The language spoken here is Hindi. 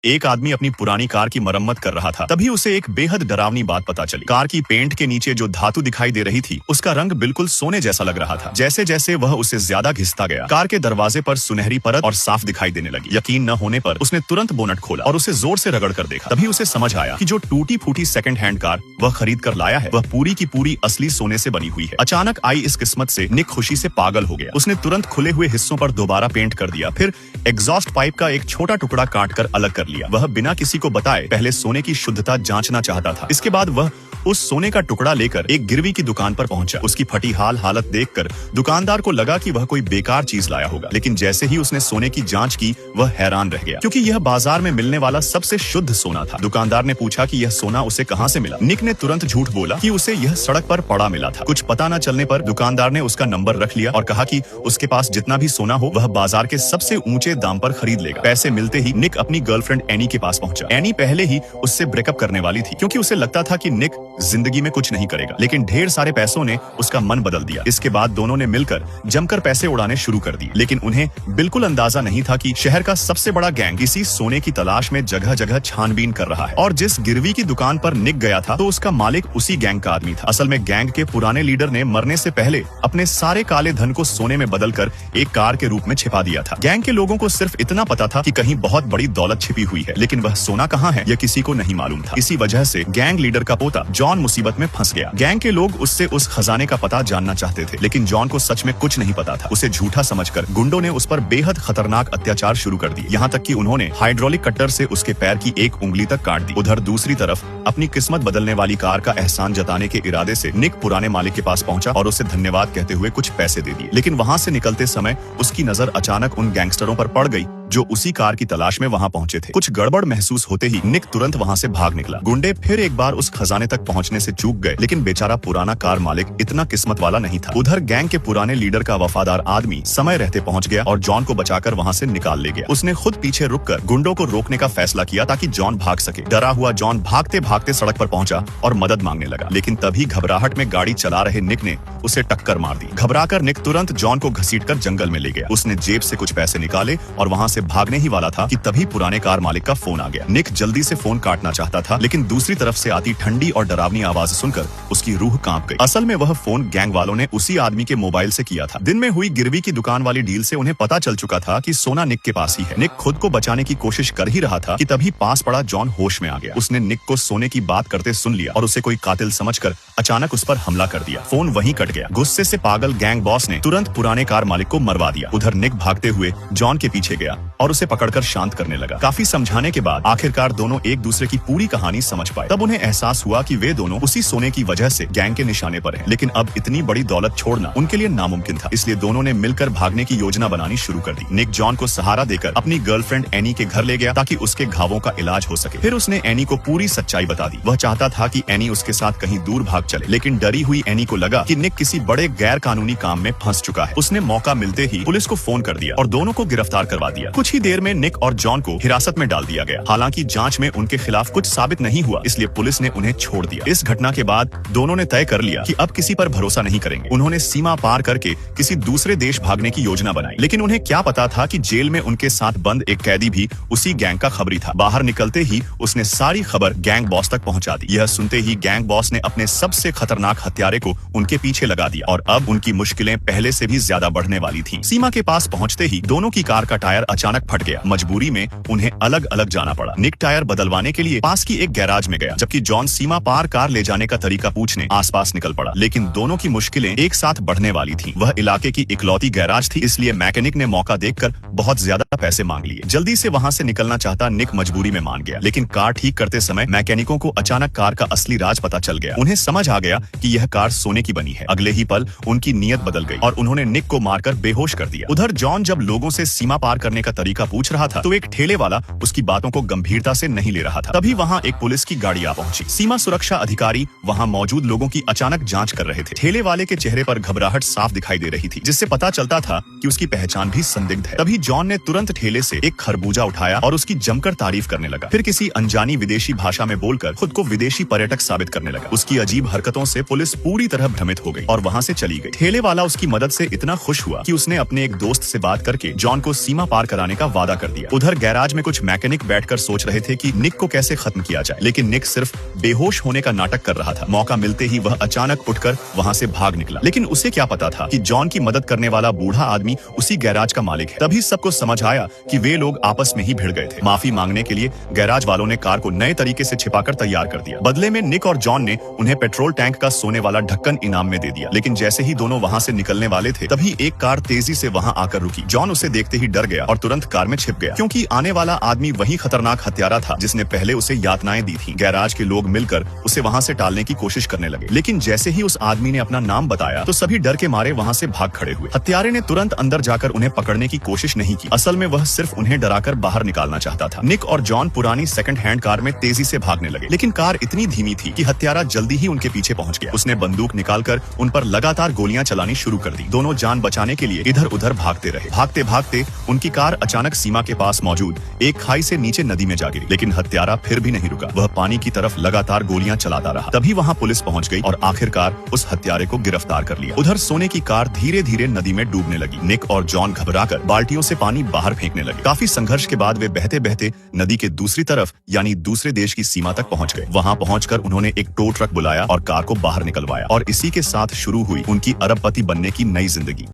एक आदमी अपनी पुरानी कार की मरम्मत कर रहा था। तभी उसे एक बेहद डरावनी बात पता चली। कार की पेंट के नीचे जो धातु दिखाई दे रही थी उसका रंग बिल्कुल सोने जैसा लग रहा था। जैसे जैसे वह उसे ज्यादा घिसता गया, कार के दरवाजे पर सुनहरी परत और साफ दिखाई देने लगी। यकीन न होने पर उसने तुरंत बोनट खोला और उसे जोर से रगड़ कर देखा। तभी उसे समझ आया कि जो टूटी फूटी सेकंड हैंड कार वह खरीद कर लाया है वह पूरी की पूरी असली सोने से बनी हुई है। अचानक आई इस किस्मत से निक खुशी से पागल हो गया। उसने तुरंत खुले हुए हिस्सों पर दोबारा पेंट कर दिया, फिर एग्जॉस्ट पाइप का एक छोटा टुकड़ा काट कर अलग कर लिया। वह बिना किसी को बताए पहले सोने की शुद्धता जांचना चाहता था। इसके बाद वह उस सोने का टुकड़ा लेकर एक गिरवी की दुकान पर पहुंचा। उसकी फटी हालत देखकर दुकानदार को लगा कि वह कोई बेकार चीज लाया होगा, लेकिन जैसे ही उसने सोने की जांच की वह हैरान रह गया, क्योंकि यह बाजार में मिलने वाला सबसे शुद्ध सोना था। दुकानदार ने पूछा कि यह सोना उसे कहां से मिला। निक ने तुरंत झूठ बोला कि उसे यह सड़क पर पड़ा मिला था। कुछ पता न चलने पर दुकानदार ने उसका नंबर रख लिया और कहा कि उसके पास जितना भी सोना हो वह बाजार के सबसे ऊंचे दाम पर खरीद लेगा। पैसे मिलते ही निक अपनी गर्लफ्रेंड एनी के पास पहुंचा। एनी पहले ही उससे ब्रेकअप करने वाली थी, क्योंकि उसे लगता था कि निक जिंदगी में कुछ नहीं करेगा, लेकिन ढेर सारे पैसों ने उसका मन बदल दिया। इसके बाद दोनों ने मिलकर जमकर पैसे उड़ाने शुरू कर दिए, लेकिन उन्हें बिल्कुल अंदाजा नहीं था कि शहर का सबसे बड़ा गैंग इसी सोने की तलाश में जगह जगह छानबीन कर रहा है। और जिस गिरवी की दुकान पर निक गया था तो उसका मालिक उसी गैंग का आदमी था। असल में गैंग के पुराने लीडर ने मरने से पहले अपने सारे काले धन को सोने में बदलकर एक कार के रूप में छिपा दिया था। गैंग के लोगों को सिर्फ इतना पता था कि कहीं बहुत बड़ी दौलत छिपी हुई है, लेकिन वह सोना कहाँ है यह किसी को नहीं मालूम था। इसी वजह से गैंग लीडर का पोता जॉन मुसीबत में फंस गया। गैंग के लोग उससे उस खजाने का पता जानना चाहते थे, लेकिन जॉन को सच में कुछ नहीं पता था। उसे झूठा समझकर गुंडों ने उस पर बेहद खतरनाक अत्याचार शुरू कर दिए, यहाँ तक कि उन्होंने हाइड्रोलिक कट्टर से उसके पैर की एक उंगली तक काट दी। उधर दूसरी तरफ अपनी किस्मत बदलने वाली कार का एहसान जताने के इरादे से निक पुराने मालिक के पास पहुंचा और उसे धन्यवाद कहते हुए कुछ पैसे दे दिए। लेकिन वहां से निकलते समय उसकी नजर अचानक उन गैंगस्टरों पर पड़ गई जो उसी कार की तलाश में वहां पहुंचे थे। कुछ गड़बड़ महसूस होते ही निक तुरंत वहां से भाग निकला। गुंडे फिर एक बार उस खजाने तक पहुंचने से चूक गए, लेकिन बेचारा पुराना कार मालिक इतना किस्मत वाला नहीं था। उधर गैंग के पुराने लीडर का वफादार आदमी समय रहते पहुंच गया और जॉन को बचाकर वहां से निकाल ले गया। उसने खुद पीछे रुककर गुंडों को रोकने का फैसला किया ताकि जॉन भाग सके। डरा हुआ जॉन भागते भागते सड़क पर पहुंचा और मदद मांगने लगा, लेकिन तभी घबराहट में गाड़ी चला रहे निक ने उसे टक्कर मार दी। घबराकर निक तुरंत जॉन को घसीटकर जंगल में ले गया। उसने जेब से कुछ पैसे निकाले और वहां से भागने ही वाला था कि तभी पुराने कार मालिक का फोन आ गया। निक जल्दी से फोन काटना चाहता था, लेकिन दूसरी तरफ से आती ठंडी और डरावनी आवाज सुनकर उसकी रूह कांप गई। असल में वह फोन गैंग वालों ने उसी आदमी के मोबाइल से किया था। दिन में हुई गिरवी की दुकान वाली डील से उन्हें पता चल चुका था कि सोना निक के पास ही है। निक खुद को बचाने की कोशिश कर ही रहा था कि तभी पास पड़ा जॉन होश में आ गया। उसने निक को सोने की बात करते सुन लिया और उसे कोई कातिल समझकर अचानक उस पर हमला कर दिया। फोन वहीं कट गया। गुस्से से पागल गैंग बॉस ने तुरंत पुराने कार मालिक को मरवा दिया। उधर निक भागते हुए जॉन के पीछे गया और उसे पकड़कर शांत करने लगा। काफी समझाने के बाद आखिरकार दोनों एक दूसरे की पूरी कहानी समझ पाए। तब उन्हें एहसास हुआ कि वे दोनों उसी सोने की वजह से गैंग के निशाने पर हैं। लेकिन अब इतनी बड़ी दौलत छोड़ना उनके लिए नामुमकिन था, इसलिए दोनों ने मिलकर भागने की योजना बनानी शुरू कर दी। निक जॉन को सहारा देकर अपनी गर्लफ्रेंड एनी के घर ले गया ताकि उसके घावों का इलाज हो सके। फिर उसने एनी को पूरी सच्चाई बता दी। वह चाहता था कि एनी उसके साथ कहीं दूर भाग चले, लेकिन डरी हुई एनी को लगा कि निक किसी बड़े गैर कानूनी काम में फंस चुका है। उसने मौका मिलते ही पुलिस को फोन कर दिया और दोनों को गिरफ्तार करवा दिया। कुछ ही देर में निक और जॉन को हिरासत में डाल दिया गया। हालांकि जांच में उनके खिलाफ कुछ साबित नहीं हुआ, इसलिए पुलिस ने उन्हें छोड़ दिया। इस घटना के बाद दोनों ने तय कर लिया कि अब किसी पर भरोसा नहीं करेंगे। उन्होंने सीमा पार करके किसी दूसरे देश भागने की योजना बनाई, लेकिन उन्हें क्या पता था कि जेल में उनके साथ बंद एक कैदी भी उसी गैंग का खबरी था। बाहर निकलते ही उसने सारी खबर गैंग बॉस तक पहुंचा दी। यह सुनते ही गैंग बॉस ने अपने सबसे खतरनाक हत्यारे को उनके पीछे लगा दिया और अब उनकी मुश्किलें पहले से भी ज्यादा बढ़ने वाली थी। सीमा के पास पहुंचते ही दोनों की कार का टायर अचानक फट गया। मजबूरी में उन्हें अलग अलग जाना पड़ा। निक टायर बदलवाने के लिए पास की एक गैराज में गया, जबकि जॉन सीमा पार कार ले जाने का तरीका पूछने आसपास निकल पड़ा। लेकिन दोनों की मुश्किलें एक साथ बढ़ने वाली थीं। वह इलाके की इकलौती गैराज थी, इसलिए मैकेनिक ने मौका देखकर बहुत ज्यादा पैसे मांग लिए। जल्दी से वहां से निकलना चाहता निक मजबूरी में मान गया, लेकिन कार ठीक करते समय मैकेनिकों को अचानक कार का असली राज पता चल गया। उन्हें समझ आ गया कि यह कार सोने की बनी है। अगले ही पल उनकी नीयत बदल गई और उन्होंने निक को मारकर बेहोश कर दिया। उधर जॉन जब लोगों से सीमा पार करने का तरीका पूछ रहा था तो एक ठेले वाला उसकी बातों को गंभीरता से नहीं ले रहा था। तभी वहां एक पुलिस की गाड़ी आ पहुंची। सीमा सुरक्षा अधिकारी वहां मौजूद लोगों की अचानक जांच कर रहे थे। ठेले वाले के चेहरे पर घबराहट साफ दिखाई दे रही थी, जिससे पता चलता था कि उसकी पहचान भी संदिग्ध है। तभी जॉन ने तुरंत ठेले से एक खरबूजा उठाया और उसकी जमकर तारीफ करने लगा। फिर किसी अनजानी विदेशी भाषा में बोलकर खुद को विदेशी पर्यटक साबित करने लगा। उसकी अजीब हरकतों से पुलिस पूरी तरह भ्रमित हो गई और वहां से चली गई। ठेले वाला उसकी मदद से इतना खुश हुआ कि उसने अपने एक दोस्त से बात करके जॉन को सीमा पार कराने जाने का वादा कर दिया। उधर गैराज में कुछ मैकेनिक बैठकर सोच रहे थे कि निक को कैसे खत्म किया जाए, लेकिन निक सिर्फ बेहोश होने का नाटक कर रहा था। मौका मिलते ही वह अचानक उठकर वहां से भाग निकला, लेकिन उसे क्या पता था कि जॉन की मदद करने वाला बूढ़ा आदमी उसी गैराज का मालिक है। तभी सबको समझ आया कि वे लोग आपस में ही भिड़ गए थे। माफी मांगने के लिए गैराज वालों ने कार को नए तरीके से छिपाकर तैयार कर दिया। बदले में निक और जॉन ने उन्हें पेट्रोल टैंक का सोने वाला ढक्कन इनाम में दे दिया। लेकिन जैसे ही दोनों वहां से निकलने वाले थे, तभी एक कार तेजी से वहां आकर रुकी। जॉन उसे देखते ही डर गया और तुरंत कार में छिप गया, क्योंकि आने वाला आदमी वही खतरनाक हत्यारा था जिसने पहले उसे यातनाएं दी थी। गैराज के लोग मिलकर उसे वहां से टालने की कोशिश करने लगे, लेकिन जैसे ही उस आदमी ने अपना नाम बताया तो सभी डर के मारे वहां से भाग खड़े हुए। हत्यारे ने तुरंत अंदर जाकर उन्हें पकड़ने की कोशिश नहीं की। असल में वह सिर्फ उन्हें डराकर बाहर निकालना चाहता था। निक और जॉन पुरानी सेकंड हैंड कार में तेजी से भागने लगे, लेकिन कार इतनी धीमी थी कि हत्यारा जल्दी ही उनके पीछे पहुंच गया। उसने बंदूक निकालकर उन पर लगातार गोलियां चलानी शुरू कर दी। दोनों जान बचाने के लिए इधर उधर भागते रहे। भागते भागते उनकी कार अचानक सीमा के पास मौजूद एक खाई से नीचे नदी में जा गिरी, लेकिन हत्यारा फिर भी नहीं रुका। वह पानी की तरफ लगातार गोलियां चलाता रहा। तभी वहां पुलिस पहुंच गई और आखिरकार उस हत्यारे को गिरफ्तार कर लिया। उधर सोने की कार धीरे धीरे नदी में डूबने लगी। निक और जॉन घबराकर बाल्टियों से पानी बाहर फेंकने लगे। काफी संघर्ष के बाद वे बहते बहते नदी के दूसरी तरफ यानी दूसरे देश की सीमा तक पहुंच गए। वहां पहुंचकर उन्होंने एक टो ट्रक बुलाया और कार को बाहर निकलवाया, और इसी के साथ शुरू हुई उनकी अरबपति बनने की नई जिंदगी।